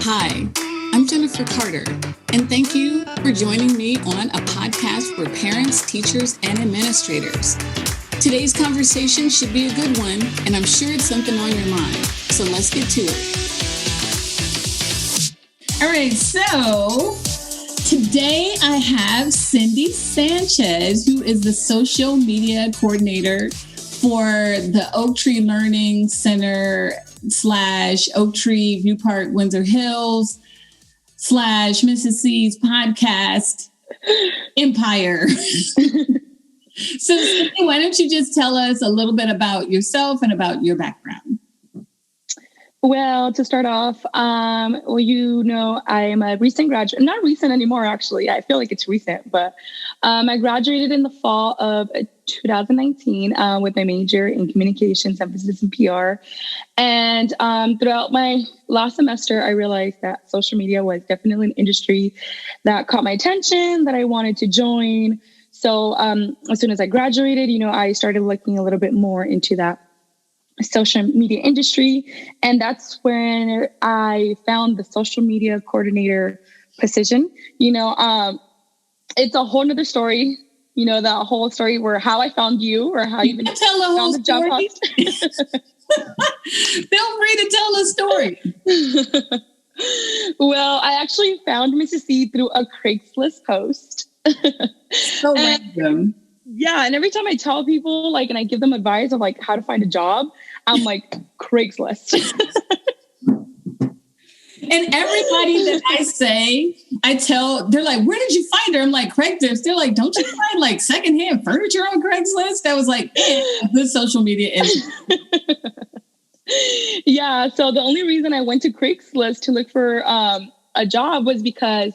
Hi, I'm Jennifer Carter, and thank you for joining me on a podcast for parents, teachers, and administrators. Today's conversation should be a good one, and I'm sure it's something on your mind. So let's get to it. All right, so today I have Cindy Sanchez, who is the social media coordinator for the Oak Tree Learning Center / Oak Tree View Park Windsor Hills / Mrs.C's podcast empire. So Cindy, why don't you just tell us a little bit about yourself and about your background? Well, to start off, I am a recent graduate, not recent anymore, actually. I feel like it's recent, but I graduated in the fall of 2019 with my major in communications, emphasis in PR. And throughout my last semester, I realized that social media was definitely an industry that caught my attention, that I wanted to join. So as soon as I graduated, I started looking a little bit more into that social media industry. And that's when I found the social media coordinator position. It's a whole nother story, that whole story where how I found you or how you even tell the whole story. Feel free to tell the story. Well, I actually found Mrs.C through a Craigslist post. So random. Yeah. And every time I tell people and I give them advice of how to find a job, I'm like, Craigslist. And everybody that I tell, they're like, where did you find her? I'm like, Craigslist. They're like, don't you find secondhand furniture on Craigslist? I was like, good social media industry. Yeah. So the only reason I went to Craigslist to look for a job was because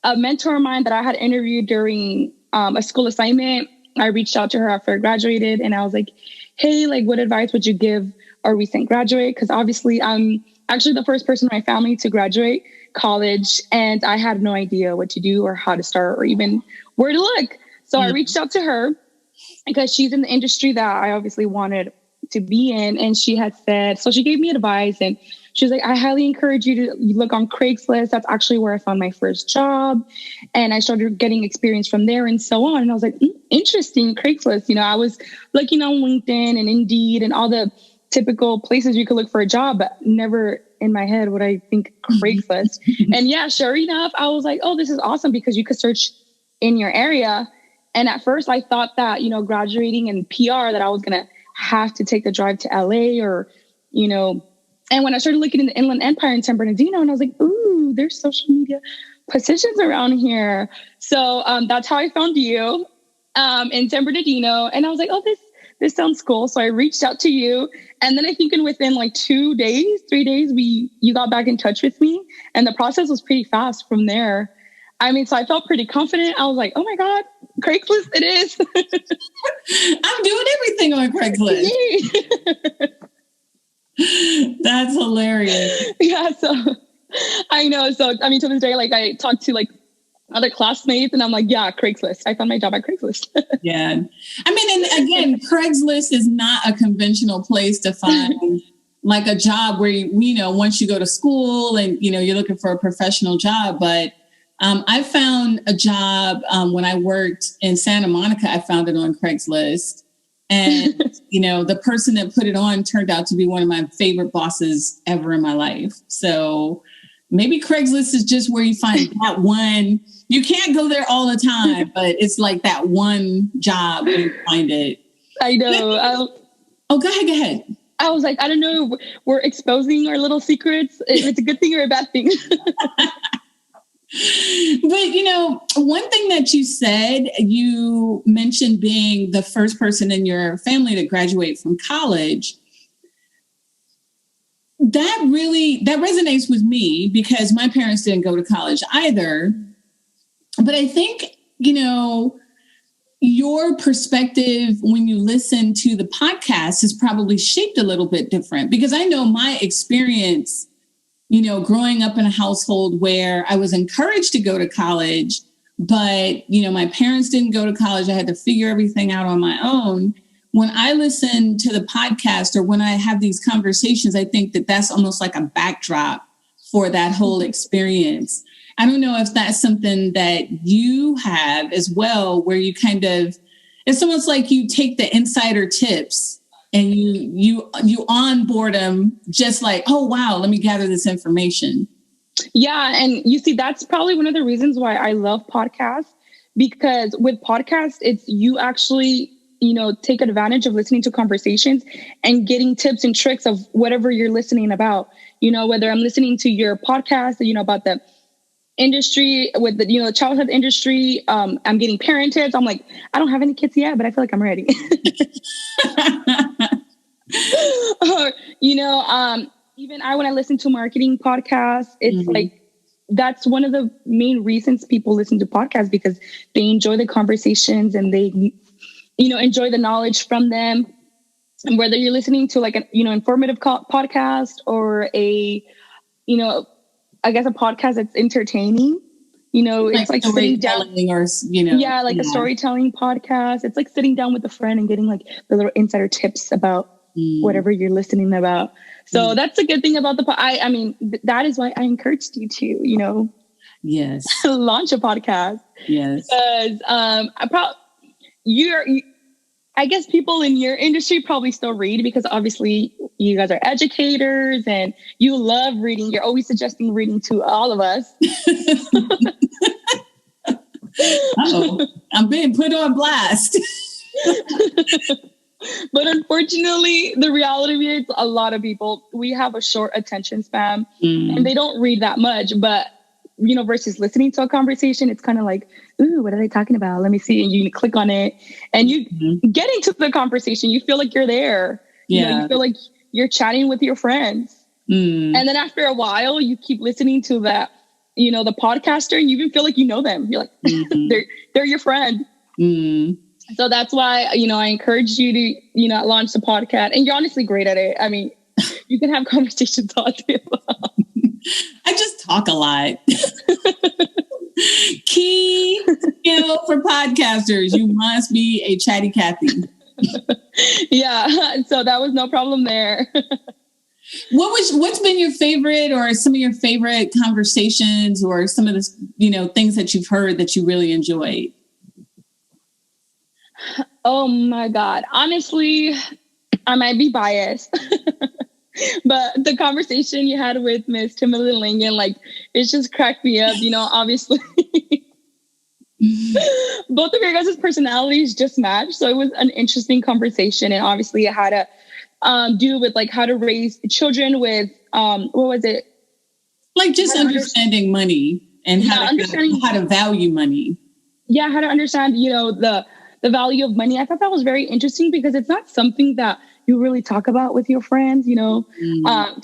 a mentor of mine that I had interviewed during a school assignment, I reached out to her after I graduated and I was like, hey, what advice would you give a recent graduate? Because obviously I'm actually the first person in my family to graduate college and I had no idea what to do or how to start or even where to look. So I reached out to her because she's in the industry that I obviously wanted to be in. And she had said, so she gave me advice and she was like, I highly encourage you to look on Craigslist. That's actually where I found my first job. And I started getting experience from there and so on. And I was like, interesting, Craigslist. I was looking on LinkedIn and Indeed and all the typical places you could look for a job, but never in my head would I think Craigslist. And yeah, sure enough, I was like, oh, this is awesome because you could search in your area. And at first I thought that, graduating in PR that I was going to have to take the drive to LA or, and when I started looking in the Inland Empire in San Bernardino, and I was like, ooh, there's social media positions around here. So that's how I found you in San Bernardino. And I was like, oh, this sounds cool. So I reached out to you. And then I think within 3 days, you got back in touch with me. And the process was pretty fast from there. So I felt pretty confident. I was like, oh my God, Craigslist it is. I'm doing everything on Craigslist. That's hilarious. Yeah. So I know. So, to this day, I talk to other classmates and I'm like, yeah, Craigslist. I found my job at Craigslist. Yeah. And again, Craigslist is not a conventional place to find a job where, once you go to school and, you're looking for a professional job. But I found a job when I worked in Santa Monica. I found it on Craigslist. And, the person that put it on turned out to be one of my favorite bosses ever in my life. So maybe Craigslist is just where you find that one. You can't go there all the time, but it's that one job where you find it. I know. Go ahead. I was like, I don't know. We're exposing our little secrets. If it's a good thing or a bad thing. But, one thing that you said, you mentioned being the first person in your family to graduate from college. That resonates with me because my parents didn't go to college either. But I think, your perspective when you listen to the podcast is probably shaped a little bit different because I know my experience, growing up in a household where I was encouraged to go to college, but, my parents didn't go to college. I had to figure everything out on my own. when I listen to the podcast or when I have these conversations, I think that that's almost like a backdrop for that whole experience. I don't know if that's something that you have as well, where you kind of, it's almost like you take the insider tips and you onboard them just like, oh, wow, let me gather this information. Yeah. And you see, that's probably one of the reasons why I love podcasts, because with podcasts, it's you actually, take advantage of listening to conversations and getting tips and tricks of whatever you're listening about, whether I'm listening to your podcast, about the industry with the, childhood industry. I'm getting parent tips. I'm like, I don't have any kids yet, but I feel like I'm ready. Or, even when I listen to marketing podcasts, it's like, that's one of the main reasons people listen to podcasts, because they enjoy the conversations and they, enjoy the knowledge from them. And whether you're listening to like an, informative podcast or a, I guess a podcast that's entertaining, it's like sitting down or, a storytelling podcast. It's like sitting down with a friend and getting like the little insider tips about whatever you're listening about. So that's a good thing about I mean, that is why I encouraged you to, yes, launch a podcast. Yes. Because I guess people in your industry probably still read, because obviously you guys are educators and you love reading. You're always suggesting reading to all of us. Uh-oh, I'm being put on blast. But unfortunately, the reality is a lot of people, we have a short attention span and they don't read that much. But, versus listening to a conversation, it's kind of like, ooh, what are they talking about? Let me see. And you click on it and you get into the conversation. You feel like you're there. Yeah. You feel like you're chatting with your friends. And then after a while, you keep listening to that, the podcaster, and you even feel like you know them. You're like, they're your friend. So that's why, I encourage you to, launch the podcast. And you're honestly great at it. I mean, you can have conversations all day long. I just talk a lot. Key skill for podcasters. You must be a chatty Cathy. Yeah. So that was no problem there. What's been your favorite, or some of your favorite conversations, or some of the, things that you've heard that you really enjoyed? Oh my God. Honestly, I might be biased, but the conversation you had with Miss Timothy Lincoln, like, it just cracked me up. Obviously both of your guys' personalities just matched. So it was an interesting conversation. And obviously it had to do with like how to raise children with, what was it? Like just understanding money and how to value money. Yeah. How to understand, the value of money. I thought that was very interesting, because it's not something that you really talk about with your friends, to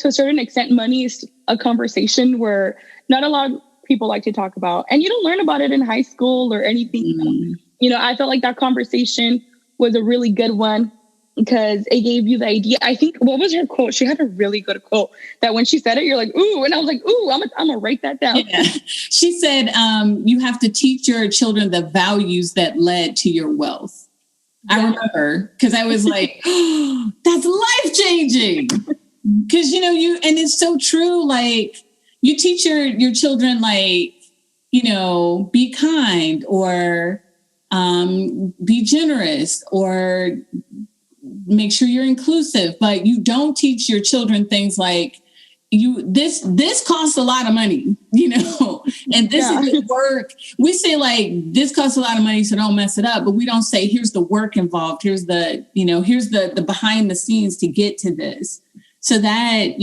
a certain extent. Money is a conversation where not a lot of people like to talk about, and you don't learn about it in high school or anything. I felt like that conversation was a really good one, because it gave you the idea. I think, what was her quote? She had a really good quote that when she said it, you're like, ooh. And I was like, ooh, I'm gonna write that down. Yeah. She said, you have to teach your children the values that led to your wealth. Yeah. I remember, because I was like, oh, that's life-changing. Because, and it's so true. Like, you teach your children, like, be kind, or be generous, or make sure you're inclusive, but you don't teach your children things like this costs a lot of money, and this is the work. We say like, this costs a lot of money, so don't mess it up. But we don't say, here's the work involved. Here's the, here's the behind the scenes to get to this. So that,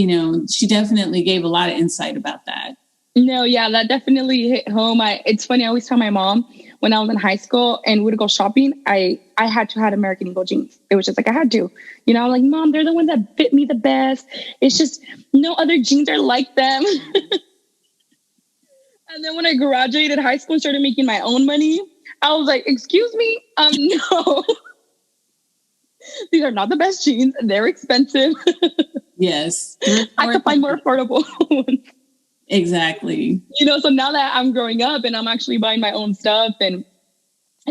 she definitely gave a lot of insight about that. No, yeah, that definitely hit home. It's funny. I always tell my mom, when I was in high school and we would go shopping, I had to have American Eagle jeans. It was just like, I had to, I'm like, Mom, they're the ones that fit me the best. It's just no other jeans are like them. And then when I graduated high school and started making my own money, I was like, excuse me, no. These are not the best jeans. They're expensive. Yes. I could find more affordable ones. Exactly. So now that I'm growing up and I'm actually buying my own stuff and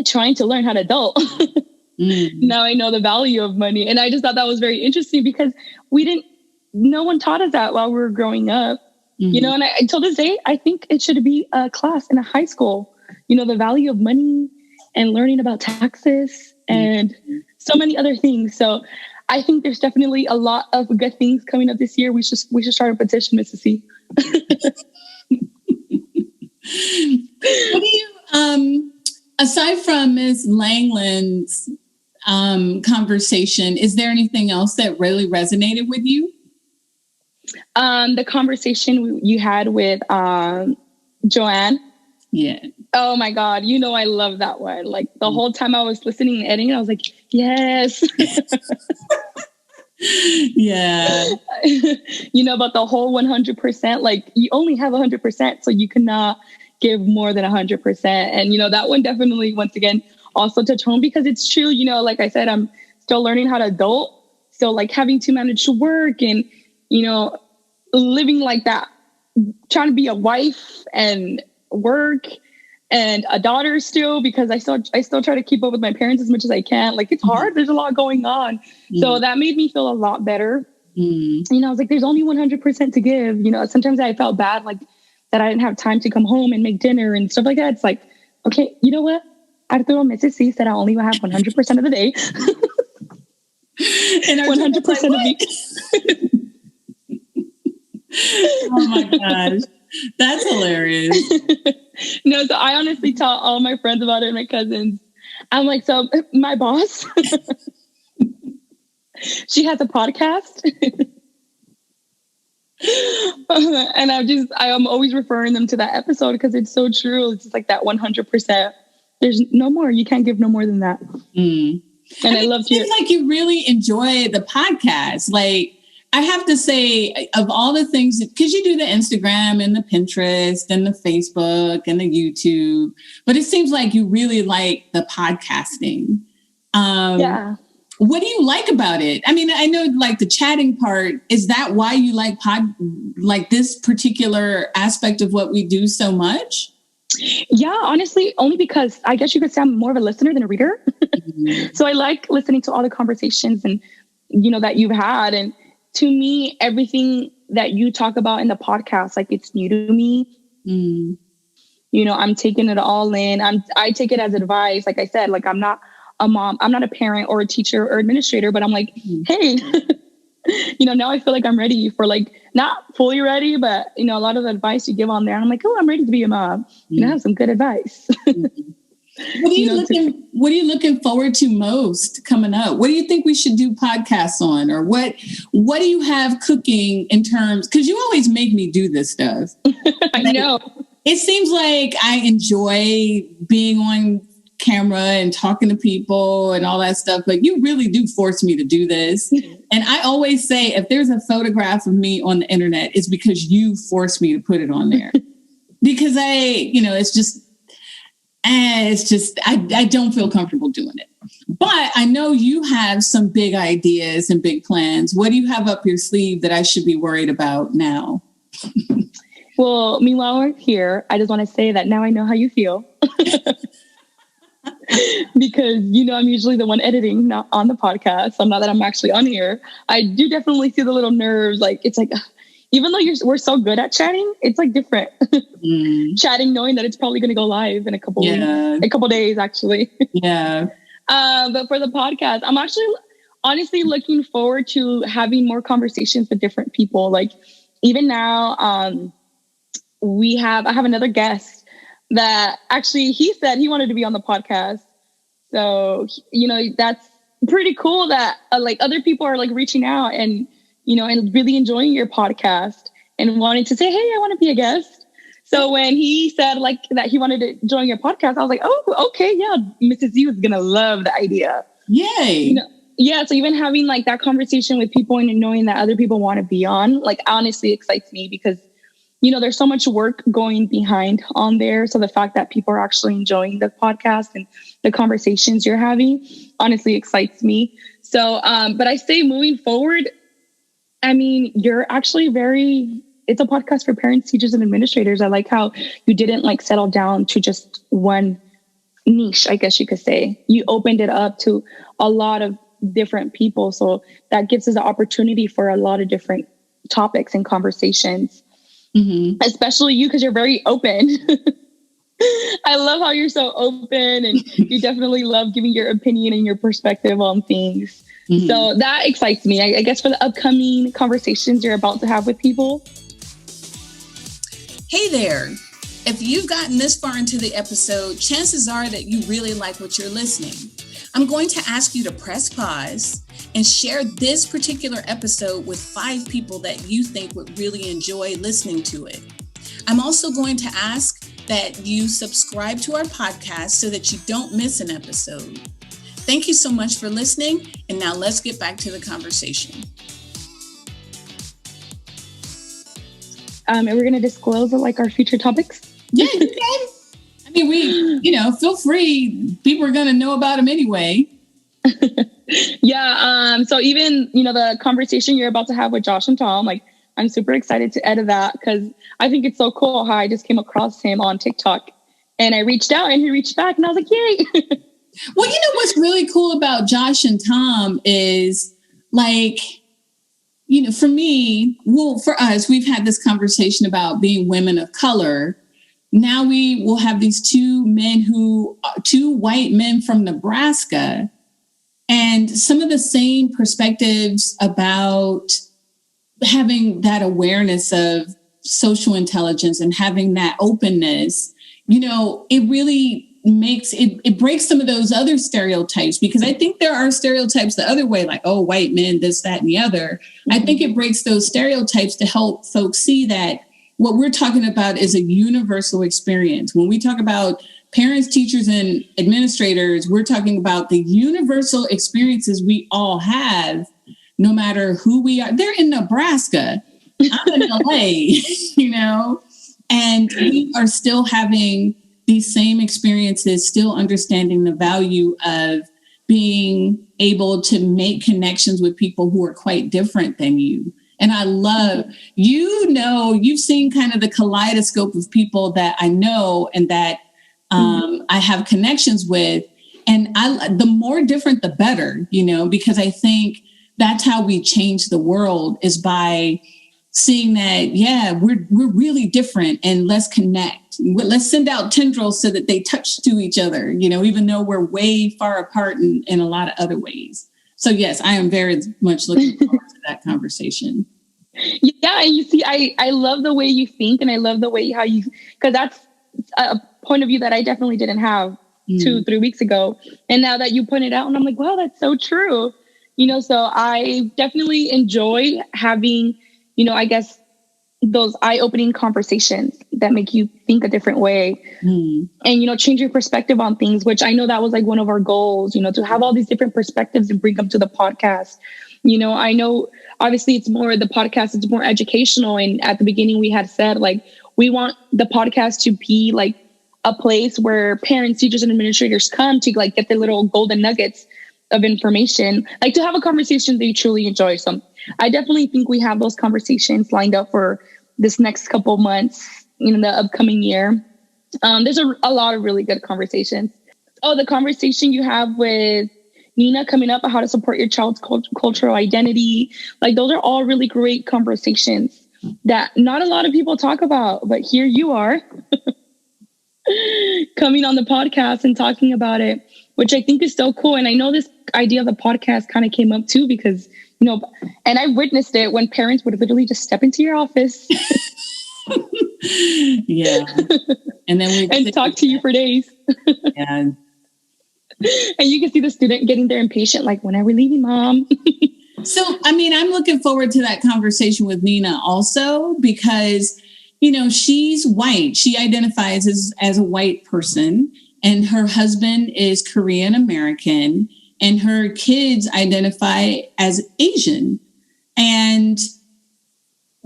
trying to learn how to adult, now I know the value of money. And I just thought that was very interesting, because no one taught us that while we were growing up. You know, and until this day, I think it should be a class in a high school, you know, the value of money and learning about taxes and so many other things. So I think there's definitely a lot of good things coming up this year. We should start a petition, Mrs.C. What do you, aside from Ms. Langland's conversation, is there anything else that really resonated with you? The conversation you had with Joanne. Yeah. Oh my God. You know, I love that one. Like the whole time I was listening and editing, I was like, yes. Yeah. You know, about the whole 100%, like you only have 100%, so you cannot give more than 100%. And, you know, that one definitely, once again, also touch home because it's true. You know, like I said, I'm still learning how to adult. So like having to manage to work and, you know, living like that, trying to be a wife and work and a daughter still, because I still try to keep up with my parents as much as I can. Like it's hard. There's a lot going on. So that made me feel a lot better. You know, I was like, there's only 100% to give. You know, sometimes I felt bad, like that I didn't have time to come home and make dinner and stuff like that. It's like, okay, you know what? Arturo Mrs.C said I only have 100% of the day. And 100% like, of the oh my gosh. That's hilarious. No, so I honestly tell all my friends about it and my cousins. I'm like, so my boss, she has a podcast. And I'm always referring them to that episode because it's so true. It's just like that 100%. There's no more. You can't give no more than that. And I love to. It seems like you really enjoy the podcast. Like, I have to say, of all the things, because you do the Instagram and the Pinterest and the Facebook and the YouTube, but it seems like you really like the podcasting. Yeah. What do you like about it? I mean, I know like the chatting part, is that why you like this particular aspect of what we do so much? Yeah, honestly, only because I guess you could say I'm more of a listener than a reader. So I like listening to all the conversations and, you know, that you've had. And to me, everything that you talk about in the podcast, like it's new to me. You know, I'm taking it all in. I take it as advice. Like I said, like I'm not a mom, I'm not a parent or a teacher or administrator, but I'm like, hey, you know, now I feel like I'm ready for like, not fully ready, but you know, a lot of the advice you give on there. And I'm like, oh, I'm ready to be a mom. You know, have some good advice. What are you looking forward to most coming up? What do you think we should do podcasts on? Or what do you have cooking in terms, because you always make me do this stuff. I know. It seems like I enjoy being on camera and talking to people and all that stuff, but you really do force me to do this. And I always say, if there's a photograph of me on the internet, it's because you forced me to put it on there. Because I don't feel comfortable doing it. But I know you have some big ideas and big plans. What do you have up your sleeve that I should be worried about now? Well, meanwhile we're here, I just want to say that now I know how you feel. Because, you know, I'm usually the one editing, not on the podcast. So now that I'm actually on here, I do definitely see the little nerves. Like, it's like, even though we're so good at chatting, it's like different. Chatting, knowing that it's probably going to go live in a couple days, actually. Yeah. But for the podcast, I'm actually honestly looking forward to having more conversations with different people. Like even now, I have another guest that actually he said he wanted to be on the podcast. So, you know, that's pretty cool that like other people are like reaching out and, you know, and really enjoying your podcast and wanting to say, hey, I want to be a guest. So when he said like that he wanted to join your podcast, I was like, oh, okay, yeah, Mrs.C was going to love the idea. Yay. You know, yeah. So even having like that conversation with people and knowing that other people want to be on, like honestly excites me because, you know, there's so much work going behind on there. So the fact that people are actually enjoying the podcast and the conversations you're having honestly excites me. So, but I say moving forward, I mean, you're actually it's a podcast for parents, teachers, and administrators. I like how you didn't like settle down to just one niche, I guess you could say. You opened it up to a lot of different people. So that gives us the opportunity for a lot of different topics and conversations. especially you, because you're very open. I love how you're so open, and you definitely love giving your opinion and your perspective on things. So that excites me. I guess for the upcoming conversations you're about to have with people. Hey there. If you've gotten this far into the episode, chances are that you really like what you're listening. I'm going to ask you to press pause and share this particular episode with 5 people that you think would really enjoy listening to it. I'm also going to ask that you subscribe to our podcast so that you don't miss an episode. Thank you so much for listening. And now let's get back to the conversation. And we're going to disclose like our future topics. Yeah, you can. I mean, feel free. People are going to know about them anyway. Yeah. So even, the conversation you're about to have with Josh and Tom, like, I'm super excited to edit that because I think it's so cool how I just came across him on TikTok and I reached out and he reached back and I was like, yay. Well, what's really cool about Josh and Tom is like, for me, for us, we've had this conversation about being women of color. Now we will have these 2 white men from Nebraska, and some of the same perspectives about having that awareness of social intelligence and having that openness. It really it breaks some of those other stereotypes, because I think there are stereotypes the other way, like, oh, white men, this, that, and the other. I think it breaks those stereotypes to help folks see that what we're talking about is a universal experience. When we talk about parents, teachers, and administrators, we're talking about the universal experiences we all have, no matter who we are. They're in Nebraska. I'm in LA, and we are still having these same experiences, still understanding the value of being able to make connections with people who are quite different than you. And I love, you've seen kind of the kaleidoscope of people that I know and that I have connections with. And the more different, the better, because I think that's how we change the world, is by seeing that, yeah, we're really different, and let's connect. Let's send out tendrils so that they touch to each other, even though we're way far apart in a lot of other ways. So yes, I am very much looking forward to that conversation. Yeah. And you see, I love the way you think, and I love the way because that's a point of view that I definitely didn't have 2-3 weeks ago. And now that you pointed out, and I'm like, wow, that's so true. So I definitely enjoy having, I guess, those eye-opening conversations that make you think a different way and, change your perspective on things, which I know that was like one of our goals, to have all these different perspectives and bring them to the podcast. I know obviously the podcast, it's more educational. And at the beginning we had said, like, we want the podcast to be like a place where parents, teachers, and administrators come to like get their little golden nuggets of information, like to have a conversation that you truly enjoy. So I definitely think we have those conversations lined up for this next couple of months, the upcoming year. There's a lot of really good conversations. Oh, the conversation you have with Nina coming up on how to support your child's cultural identity. Like, those are all really great conversations that not a lot of people talk about, but here you are coming on the podcast and talking about it, which I think is so cool. And I know this idea of the podcast kind of came up too, because, and I witnessed it when parents would literally just step into your office. Yeah. And then and talk to you for days. Yeah. And you can see the student getting there impatient, like, when are we leaving, Mom? So, I'm looking forward to that conversation with Nina also, because, she's white. She identifies as a white person, and her husband is Korean American, and her kids identify as Asian. And,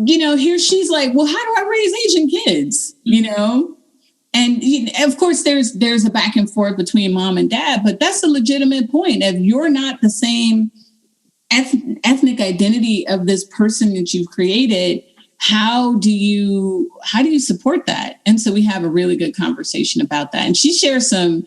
here she's like, well, how do I raise Asian kids? And of course, there's a back and forth between mom and dad, but that's a legitimate point. If you're not the same ethnic identity of this person that you've created, how do you support that? And so we have a really good conversation about that. And she shares some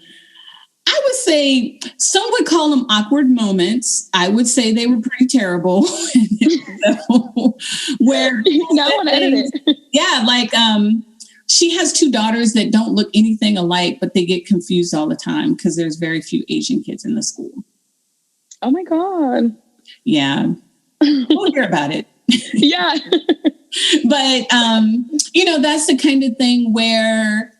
I would say some would call them awkward moments. I would say they were pretty terrible. So, where now I want to edit it. Yeah, like she has 2 daughters that don't look anything alike, but they get confused all the time because there's very few Asian kids in the school. Oh my God. Yeah. We'll hear about it. Yeah. But, that's the kind of thing where,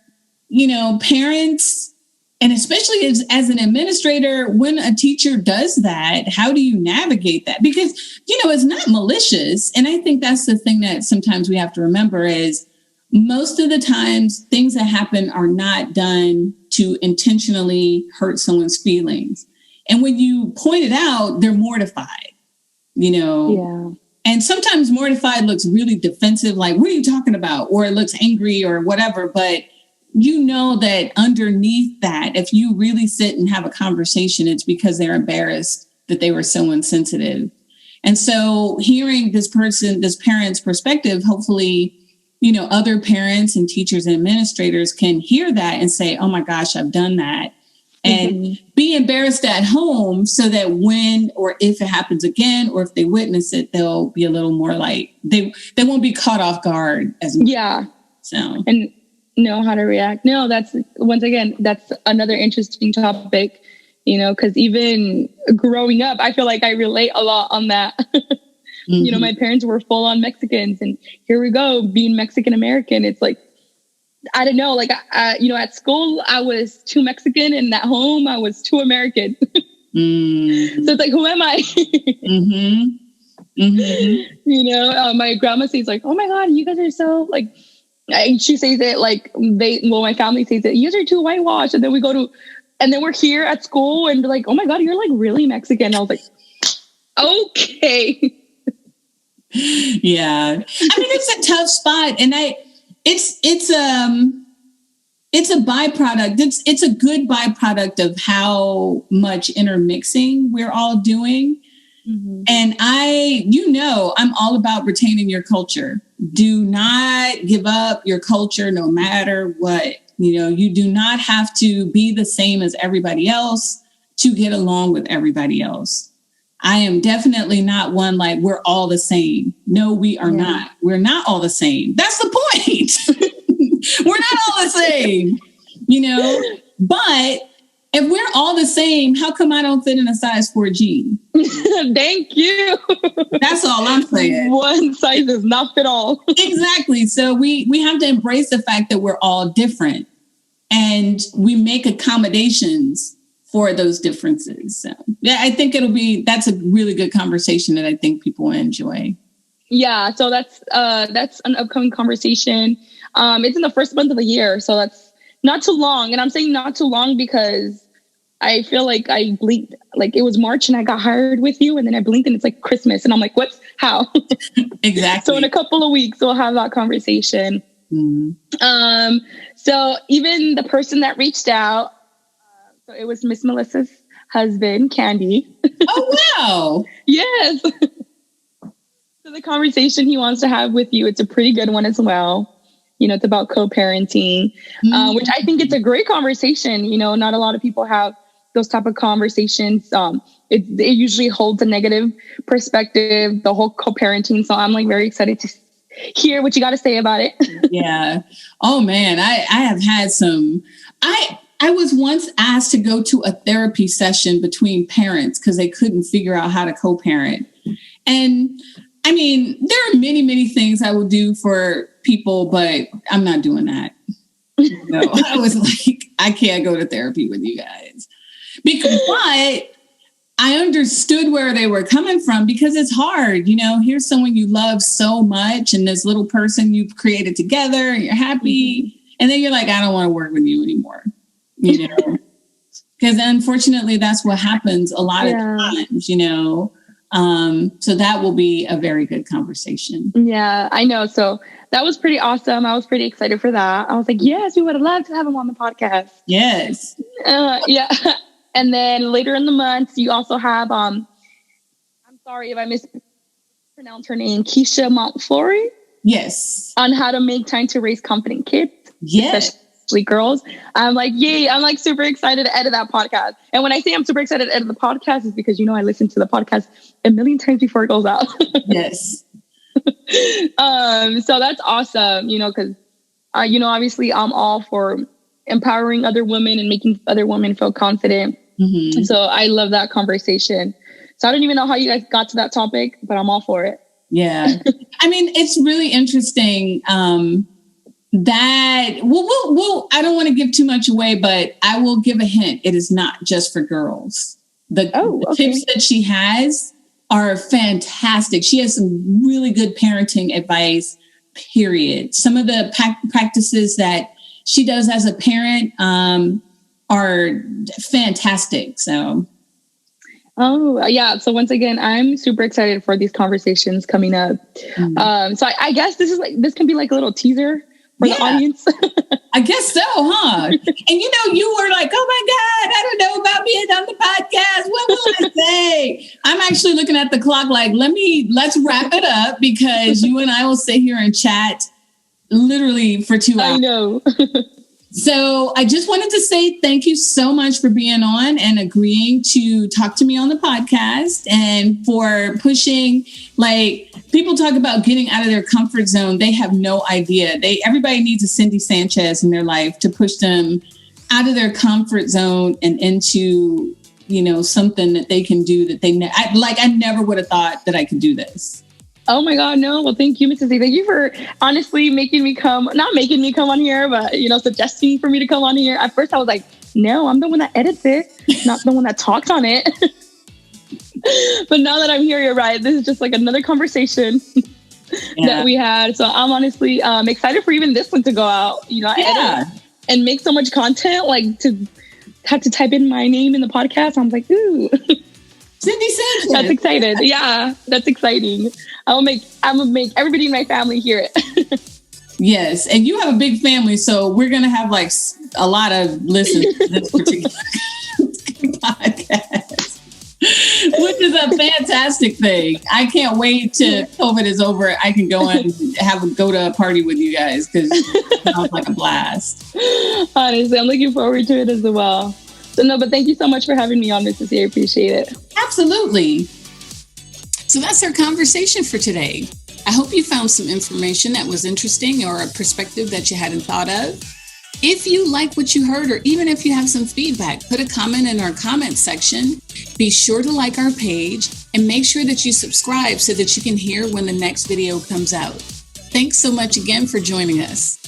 parents, and especially as an administrator, when a teacher does that, how do you navigate that? Because, it's not malicious. And I think that's the thing that sometimes we have to remember is most of the times things that happen are not done to intentionally hurt someone's feelings. And when you point it out, they're mortified, Yeah. And sometimes mortified looks really defensive, like, what are you talking about? Or it looks angry or whatever. But that underneath that, if you really sit and have a conversation, it's because they're embarrassed that they were so insensitive. And so hearing this parent's perspective, hopefully, other parents and teachers and administrators can hear that and say, oh my gosh, I've done that. And be embarrassed at home so that when or if it happens again, or if they witness it, they'll be a little more like, they won't be caught off guard as much. Yeah. So. And know how to react. No, that's another interesting topic, because even growing up, I feel like I relate a lot on that. My parents were full on Mexicans, and here we go, being Mexican American. It's like, I don't know, like, at school, I was too Mexican, and at home, I was too American. So it's like, who am I? My grandma says like, oh my God, you guys are so like, she says it like my family says it, you guys are too whitewashed. And then we're here at school and like, oh my God, you're like really Mexican. I was like, okay. Yeah. I mean, it's a tough spot. And it's a byproduct. It's a good byproduct of how much intermixing we're all doing. Mm-hmm. And I'm all about retaining your culture. Do not give up your culture no matter what. You do not have to be the same as everybody else to get along with everybody else. I am definitely not one like we're all the same. No, we are not. We're not all the same. That's the point. We're not all the same, but if we're all the same, how come I don't fit in a size 4 jean? Thank you. That's all I'm saying. One size does not fit all. Exactly. So we have to embrace the fact that we're all different and we make accommodations for those differences. So yeah, I think that's a really good conversation that I think people will enjoy. Yeah. So that's an upcoming conversation. It's in the first month of the year. So that's not too long. And I'm saying not too long because I feel like I blinked, like it was March and I got hired with you and then I blinked and it's like Christmas and I'm like, what? How? Exactly. So in a couple of weeks, we'll have that conversation. Mm-hmm. So even the person that reached out, so it was Miss Melissa's husband, Candy. Oh, wow. Yes. So the conversation he wants to have with you, it's a pretty good one as well. It's about co-parenting, which I think it's a great conversation. Not a lot of people have those type of conversations. It usually holds a negative perspective, the whole co-parenting. So I'm like very excited to hear what you got to say about it. Yeah. Oh man, I have had some, I was once asked to go to a therapy session between parents because they couldn't figure out how to co-parent. And I mean, there are many, many things I will do for people, but I'm not doing that. I was like, I can't go to therapy with you guys. But I understood where they were coming from because it's hard. Here's someone you love so much and this little person you've created together and you're happy. Mm-hmm. And then you're like, I don't want to work with you anymore. Because unfortunately, that's what happens a lot of times, so that will be a very good conversation. Yeah, I know. So that was pretty awesome. I was pretty excited for that. I was like, yes, we would have loved to have him on the podcast. Yes. Yeah. And then later in the month, you also have, I'm sorry if I mispronounced her name, Keisha Montfleury. Yes. On how to make time to raise confident kids. Yes. especially girls. I'm like, yay, I'm like super excited to edit that podcast. And when I say I'm super excited to edit the podcast, is because, I listen to the podcast a million times before it goes out. Yes. So that's awesome, because, obviously I'm all for empowering other women and making other women feel confident. Mm-hmm. So I love that conversation. So I don't even know how you guys got to that topic, but I'm all for it. Yeah. I mean, it's really interesting that we'll I don't want to give too much away, but I will give a hint. It is not just for girls. The tips that she has are fantastic. She has some really good parenting advice, period. Some of the practices that she does as a parent are fantastic. So. Oh, yeah. So once again, I'm super excited for these conversations coming up. Mm-hmm. So I guess this can be like a little teaser for the audience. I guess so, huh? And you were like, oh my God, I don't know about being on the podcast. What will I say? I'm actually looking at the clock like, let's wrap it up, because you and I will sit here and chat literally for 2 hours. I know. So I just wanted to say thank you so much for being on and agreeing to talk to me on the podcast, and for pushing, like, people talk about getting out of their comfort zone. They have no idea. Everybody needs a Cindy Sanchez in their life to push them out of their comfort zone and into, something that they can do that I never would have thought that I could do this. Oh my God, no. Well, thank you, Mrs.C. Thank you for honestly not making me come on here, but, suggesting for me to come on here. At first I was like, no, I'm the one that edits it, not the one that talks on it. But now that I'm here, you're right. This is just like another conversation that we had. So I'm honestly excited for even this one to go out. I edit and make so much content, like to have to type in my name in the podcast. I'm like, ooh. Cindy Sanchez. That's excited. Yeah, that's exciting. I'm gonna make everybody in my family hear it. Yes, and you have a big family, so we're gonna have like a lot of listeners to this particular podcast, which is a fantastic thing. I can't wait till COVID is over. I can go and go to a party with you guys, because it sounds like a blast. Honestly, I'm looking forward to it as well. So no, but thank you so much for having me on, Mrs.C. I appreciate it. Absolutely. So that's our conversation for today. I hope you found some information that was interesting, or a perspective that you hadn't thought of. If you like what you heard, or even if you have some feedback, put a comment in our comment section. Be sure to like our page, and make sure that you subscribe so that you can hear when the next video comes out. Thanks so much again for joining us.